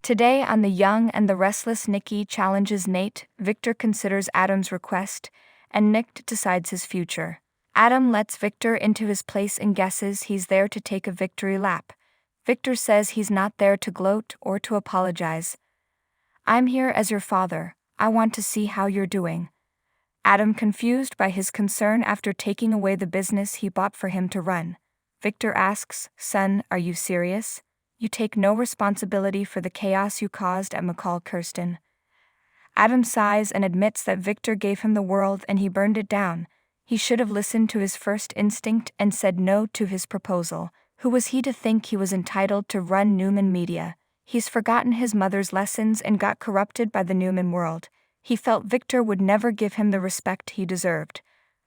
Today on The Young and the Restless, Nikki challenges Nate, Victor considers Adam's request, and Nick decides his future. Adam lets Victor into his place and guesses he's there to take a victory lap. Victor says he's not there to gloat or to apologize. "I'm here as your father. I want to see how you're doing." Adam confused by his concern after taking away the business he bought for him to run. Victor asks, "Son, are you serious? You take no responsibility for the chaos you caused at McCall Kirsten." Adam sighs and admits that Victor gave him the world and he burned it down. He should have listened to his first instinct and said no to his proposal. Who was he to think he was entitled to run Newman Media? He's forgotten his mother's lessons and got corrupted by the Newman world. He felt Victor would never give him the respect he deserved.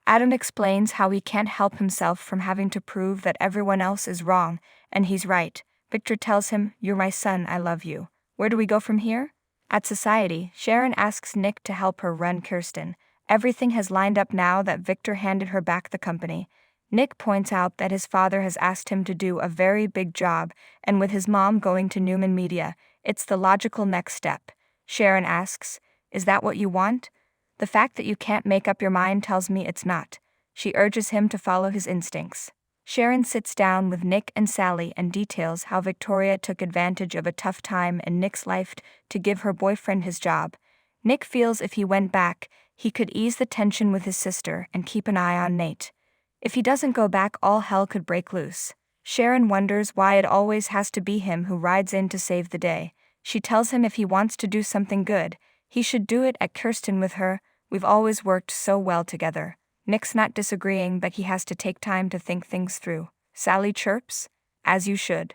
Adam explains how he can't help himself from having to prove that everyone else is wrong, and he's right. Victor tells him, "You're my son, I love you. Where do we go from here?" At Society, Sharon asks Nick to help her run Kirsten. Everything has lined up now that Victor handed her back the company. Nick points out that his father has asked him to do a very big job, and with his mom going to Newman Media, it's the logical next step. Sharon asks, "Is that what you want?" "The fact that you can't make up your mind tells me it's not." She urges him to follow his instincts. Sharon sits down with Nick and Sally and details how Victoria took advantage of a tough time in Nick's life to give her boyfriend his job. Nick feels if he went back, he could ease the tension with his sister and keep an eye on Nate. If he doesn't go back, all hell could break loose. Sharon wonders why it always has to be him who rides in to save the day. She tells him if he wants to do something good, he should do it at Kirsten with her. "We've always worked so well together." Nick's not disagreeing, but he has to take time to think things through. Sally chirps, "As you should."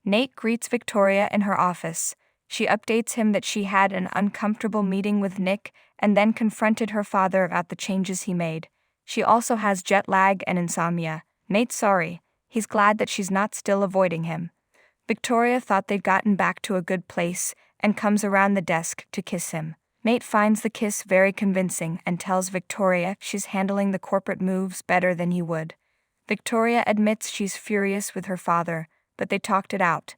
Nate greets Victoria in her office. She updates him that she had an uncomfortable meeting with Nick and then confronted her father about the changes he made. She also has jet lag and insomnia. Nate's sorry. He's glad that she's not still avoiding him. Victoria thought they'd gotten back to a good place and comes around the desk to kiss him. Nate finds the kiss very convincing and tells Victoria she's handling the corporate moves better than he would. Victoria admits she's furious with her father, but they talked it out.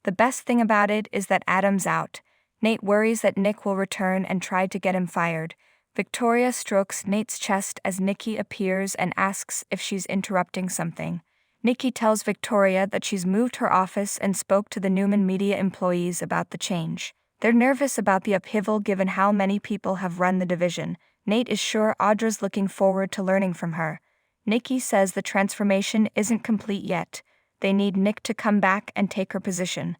The best thing about it is that Adam's out. Nate worries that Nick will return and try to get him fired. Victoria strokes Nate's chest as Nikki appears and asks if she's interrupting something. Nikki tells Victoria that she's moved her office and spoke to the Newman Media employees about the change. They're nervous about the upheaval given how many people have run the division. Nate is sure Audra's looking forward to learning from her. Nikki says the transformation isn't complete yet. They need Nick to come back and take her position.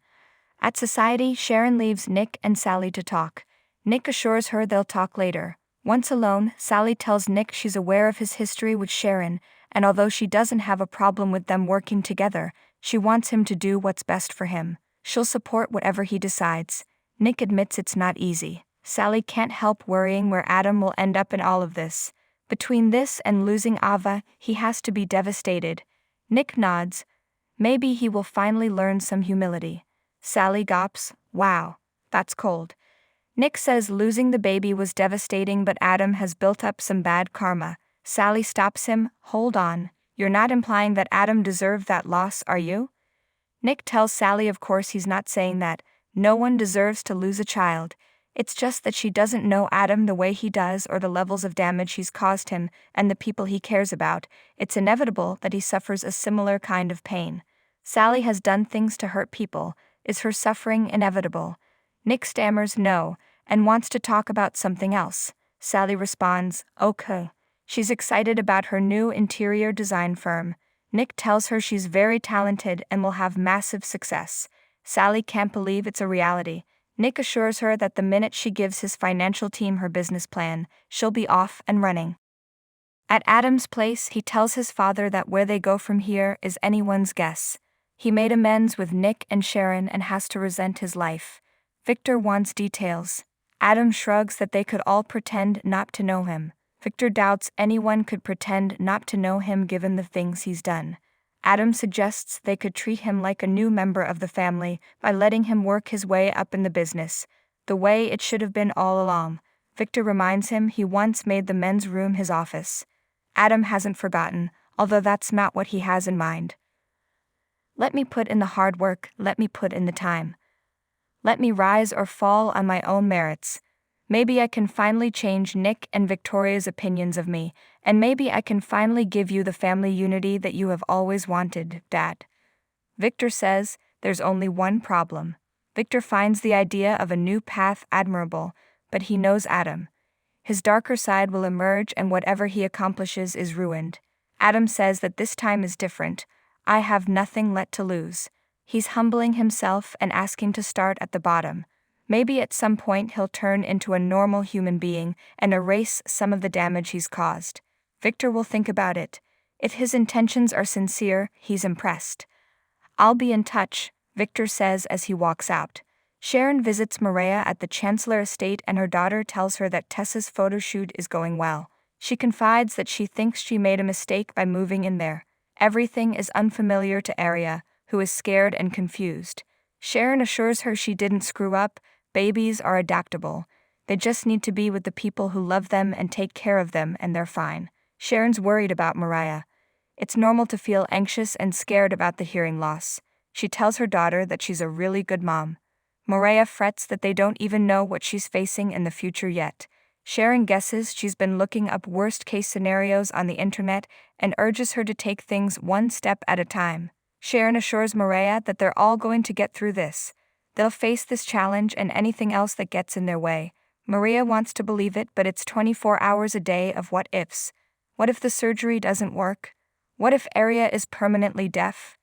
At Society, Sharon leaves Nick and Sally to talk. Nick assures her they'll talk later. Once alone, Sally tells Nick she's aware of his history with Sharon, and although she doesn't have a problem with them working together, she wants him to do what's best for him. She'll support whatever he decides. Nick admits it's not easy. Sally can't help worrying where Adam will end up in all of this. Between this and losing Ava, he has to be devastated. Nick nods. Maybe he will finally learn some humility. Sally gawps, "Wow, that's cold." Nick says losing the baby was devastating, but Adam has built up some bad karma. Sally stops him, "Hold on, you're not implying that Adam deserved that loss, are you?" Nick tells Sally of course he's not saying that. No one deserves to lose a child. It's just that she doesn't know Adam the way he does or the levels of damage he's caused him and the people he cares about. It's inevitable that he suffers a similar kind of pain. Sally has done things to hurt people. Is her suffering inevitable? Nick stammers no, and wants to talk about something else. Sally responds, "Okay." She's excited about her new interior design firm. Nick tells her she's very talented and will have massive success. Sally can't believe it's a reality. Nick assures her that the minute she gives his financial team her business plan, she'll be off and running. At Adam's place, he tells his father that where they go from here is anyone's guess. He made amends with Nick and Sharon and has to resent his life. Victor wants details. Adam shrugs that they could all pretend not to know him. Victor doubts anyone could pretend not to know him given the things he's done. Adam suggests they could treat him like a new member of the family by letting him work his way up in the business, the way it should have been all along. Victor reminds him he once made the men's room his office. Adam hasn't forgotten, although that's not what he has in mind. "Let me put in the hard work, let me put in the time." Let me rise or fall on my own merits. Maybe I can finally change Nick and Victoria's opinions of me, and maybe I can finally give you the family unity that you have always wanted, Dad. Victor says, there's only one problem. Victor finds the idea of a new path admirable, but he knows Adam. His darker side will emerge and whatever he accomplishes is ruined. Adam says that this time is different. I have nothing left to lose. He's humbling himself and asking to start at the bottom. Maybe at some point he'll turn into a normal human being and erase some of the damage he's caused. Victor will think about it. If his intentions are sincere, he's impressed. I'll be in touch, Victor says as he walks out. Sharon visits Maria at the Chancellor estate and her daughter tells her that Tessa's photo shoot is going well. She confides that she thinks she made a mistake by moving in there. Everything is unfamiliar to Aria, who is scared and confused. Sharon assures her she didn't screw up. Babies are adaptable. They just need to be with the people who love them and take care of them, and they're fine. Sharon's worried about Mariah. It's normal to feel anxious and scared about the hearing loss. She tells her daughter that she's a really good mom. Mariah frets that they don't even know what she's facing in the future yet. Sharon guesses she's been looking up worst-case scenarios on the internet and urges her to take things one step at a time. Sharon assures Mariah that they're all going to get through this. They'll face this challenge and anything else that gets in their way. Maria wants to believe it, but it's 24 hours a day of what-ifs. What if the surgery doesn't work? What if Aria is permanently deaf?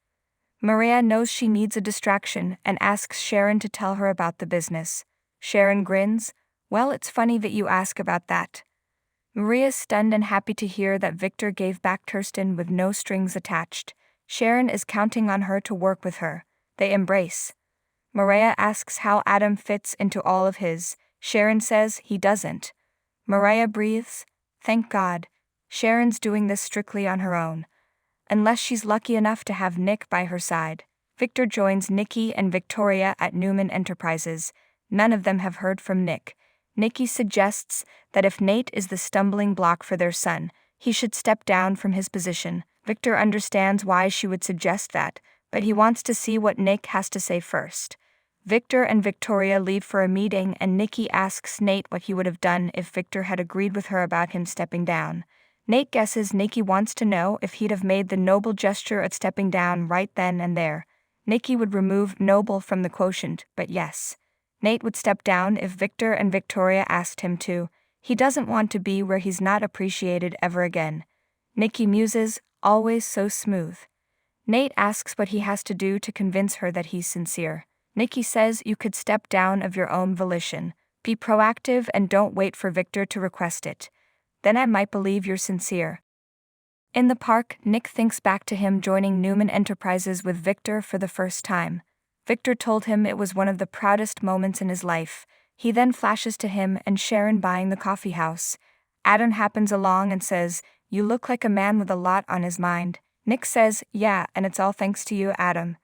Maria knows she needs a distraction and asks Sharon to tell her about the business. Sharon grins. Well, it's funny that you ask about that. Maria's stunned and happy to hear that Victor gave back Kirsten with no strings attached. Sharon is counting on her to work with her. They embrace. Maria asks how Adam fits into all of his. Sharon says he doesn't. Maria breathes. Thank God. Sharon's doing this strictly on her own. Unless she's lucky enough to have Nick by her side. Victor joins Nikki and Victoria at Newman Enterprises. None of them have heard from Nick. Nikki suggests that if Nate is the stumbling block for their son, he should step down from his position. Victor understands why she would suggest that, but he wants to see what Nick has to say first. Victor and Victoria leave for a meeting and Nikki asks Nate what he would have done if Victor had agreed with her about him stepping down. Nate guesses Nikki wants to know if he'd have made the noble gesture of stepping down right then and there. Nikki would remove noble from the quotient, but yes. Nate would step down if Victor and Victoria asked him to. He doesn't want to be where he's not appreciated ever again. Nikki muses, always so smooth. Nate asks what he has to do to convince her that he's sincere. Nikki says you could step down of your own volition. Be proactive and don't wait for Victor to request it. Then I might believe you're sincere. In the park, Nick thinks back to him joining Newman Enterprises with Victor for the first time. Victor told him it was one of the proudest moments in his life. He then flashes to him and Sharon buying the coffee house. Adam happens along and says, "You look like a man with a lot on his mind." Nick says, "Yeah, and it's all thanks to you, Adam."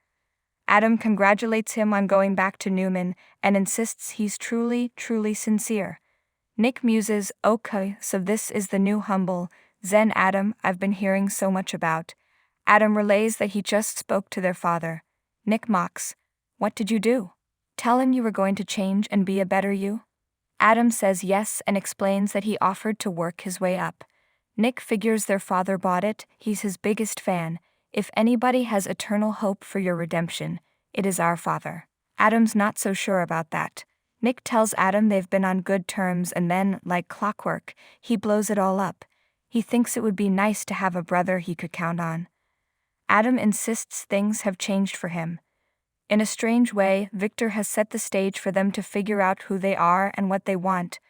Adam congratulates him on going back to Newman and insists he's truly, truly sincere. Nick muses, "Okay, so this is the new humble, Zen Adam I've been hearing so much about." Adam relays that he just spoke to their father. Nick mocks, "What did you do? Tell him you were going to change and be a better you?" Adam says yes and explains that he offered to work his way up. Nick figures their father bought it, he's his biggest fan. If anybody has eternal hope for your redemption, it is our father. Adam's not so sure about that. Nick tells Adam they've been on good terms and then, like clockwork, he blows it all up. He thinks it would be nice to have a brother he could count on. Adam insists things have changed for him. In a strange way, Victor has set the stage for them to figure out who they are and what they want.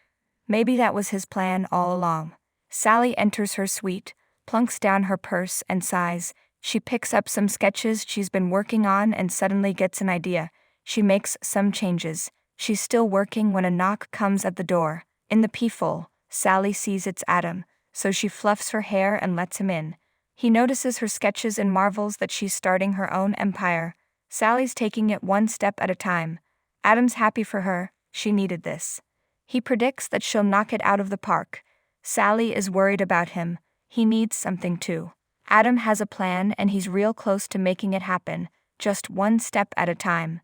Maybe that was his plan all along. Sally enters her suite, plunks down her purse and sighs. She picks up some sketches she's been working on and suddenly gets an idea. She makes some changes. She's still working when a knock comes at the door. In the peephole, Sally sees it's Adam, so she fluffs her hair and lets him in. He notices her sketches and marvels that she's starting her own empire. Sally's taking it one step at a time. Adam's happy for her, she needed this. He predicts that she'll knock it out of the park. Sally is worried about him. He needs something too. Adam has a plan and he's real close to making it happen, just one step at a time.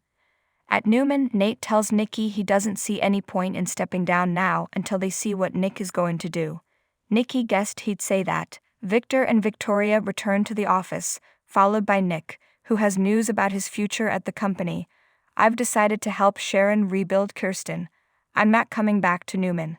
At Newman, Nate tells Nikki he doesn't see any point in stepping down now until they see what Nick is going to do. Nikki guessed he'd say that. Victor and Victoria return to the office, followed by Nick, who has news about his future at the company. I've decided to help Sharon rebuild Kirsten. I'm not coming back to Newman.